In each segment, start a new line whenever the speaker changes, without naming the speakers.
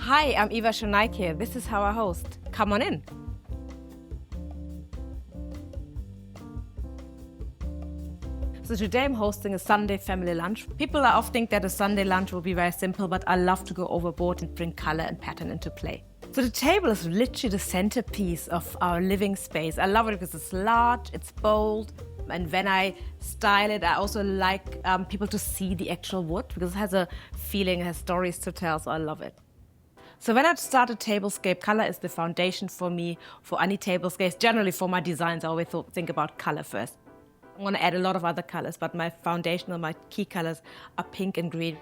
Hi, I'm Eva Sonaike. This is how I host. Come on in. So today I'm hosting a Sunday family lunch. People often think that a Sunday lunch will be very simple, but I love to go overboard and bring color and pattern into play. So the table is literally the centerpiece of our living space. I love it because it's large, it's bold, and when I style it, I also like people to see the actual wood because it has a feeling, it has stories to tell, so I love it. So when I start a tablescape, color is the foundation for me, for any tablescapes. Generally for my designs, I always think about color first. I want to add a lot of other colors, but my foundational, my key colors are pink and green.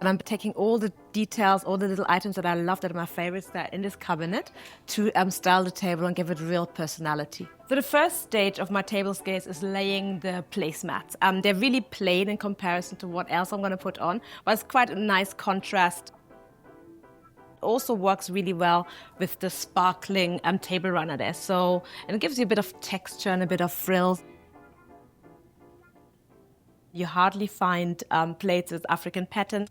And I'm taking all the details, all the little items that I love, that are my favorites, that are in this cabinet, to style the table and give it real personality. So the first stage of my tablescapes is laying the placemats. They're really plain in comparison to what else I'm going to put on, but it's quite a nice contrast. Also works really well with the sparkling table runner there. And it gives you a bit of texture and a bit of frills. You hardly find plates with African pattern.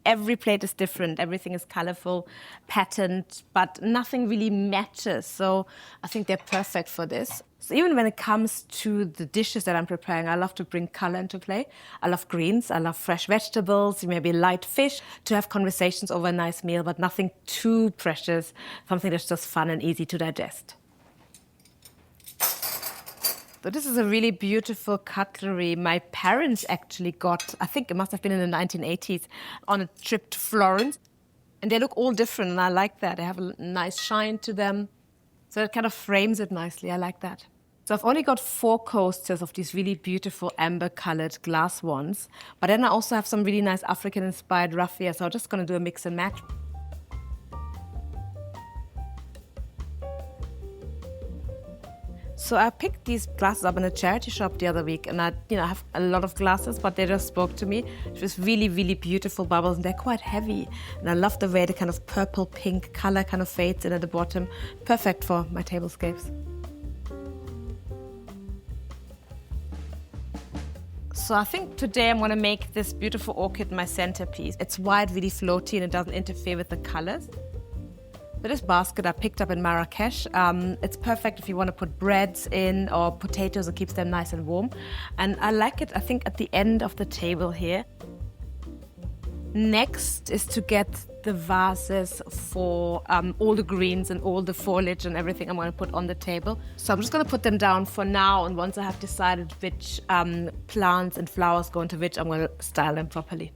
Every plate is different, everything is colorful, patterned, but nothing really matches. So I think they're perfect for this. So even when it comes to the dishes that I'm preparing, I love to bring color into play. I love greens, I love fresh vegetables, maybe light fish, to have conversations over a nice meal, but nothing too precious, something that's just fun and easy to digest. So this is a really beautiful cutlery my parents actually got, I think it must have been in the 1980s, on a trip to Florence. And they look all different, and I like that. They have a nice shine to them. So it kind of frames it nicely. I like that. So I've only got 4 coasters of these really beautiful amber-colored glass ones. But then I also have some really nice African-inspired raffia, so I'm just going to do a mix and match. So I picked these glasses up in a charity shop the other week, and I have a lot of glasses, but they just spoke to me. It was really, really beautiful bubbles, and they're quite heavy. And I love the way the kind of purple-pink color kind of fades in at the bottom. Perfect for my tablescapes. So I think today I'm going to make this beautiful orchid my centerpiece. It's wide, really floaty, and it doesn't interfere with the colors. So this basket I picked up in Marrakesh. It's perfect if you want to put breads in or potatoes. It keeps them nice and warm. And I like it, I think, at the end of the table here. Next is to get the vases for all the greens and all the foliage and everything I'm going to put on the table. So I'm just going to put them down for now, and once I have decided which plants and flowers go into which, I'm going to style them properly.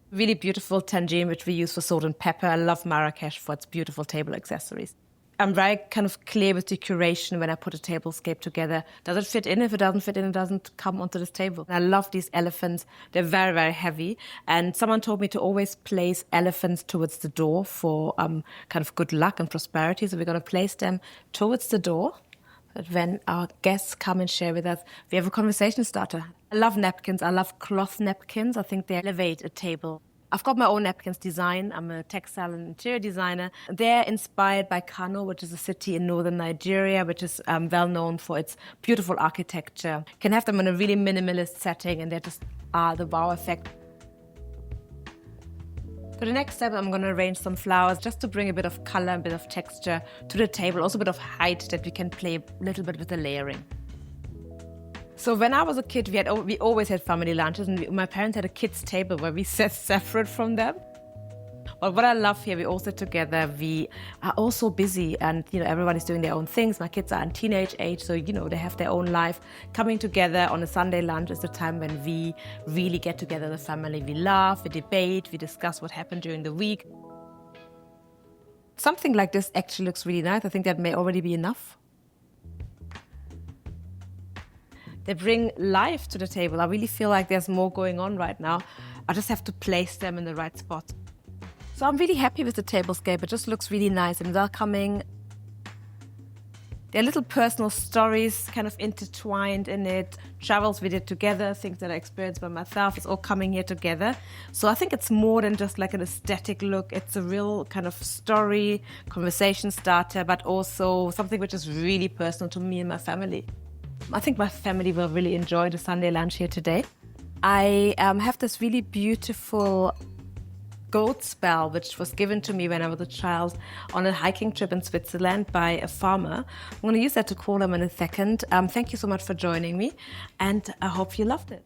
Really beautiful tangine, which we use for salt and pepper. I love Marrakesh for its beautiful table accessories. I'm very kind of clear with the curation when I put a tablescape together. Does it fit in? If it doesn't fit in, it doesn't come onto this table. And I love these elephants. They're very, very heavy. And someone told me to always place elephants towards the door for kind of good luck and prosperity. So we're going to place them towards the door. But when our guests come and share with us, we have a conversation starter. I love napkins. I love cloth napkins. I think they elevate a table. I've got my own napkins design. I'm a textile and interior designer. They're inspired by Kano, which is a city in northern Nigeria, which is well known for its beautiful architecture. You can have them in a really minimalist setting, and they just are the wow effect. For the next step, I'm going to arrange some flowers just to bring a bit of color, a bit of texture to the table, also a bit of height that we can play a little bit with the layering. So when I was a kid, we always had family lunches, and my parents had a kids' table where we sat separate from them. But what I love here, we all sit together. We are all so busy, and everybody's doing their own things. My kids are in teenage age, so they have their own life. Coming together on a Sunday lunch is the time when we really get together as a family. We laugh, we debate, we discuss what happened during the week. Something like this actually looks really nice. I think that may already be enough. They bring life to the table. I really feel like there's more going on right now. I just have to place them in the right spot. So I'm really happy with the tablescape. It just looks really nice and welcoming. There are little personal stories kind of intertwined in it, travels we did together, things that I experienced by myself. It's all coming here together. So I think it's more than just like an aesthetic look. It's a real kind of story, conversation starter, but also something which is really personal to me and my family. I think my family will really enjoy the Sunday lunch here today. I have this really beautiful goat's bell, which was given to me when I was a child on a hiking trip in Switzerland by a farmer. I'm going to use that to call him in a second. Thank you so much for joining me, and I hope you loved it.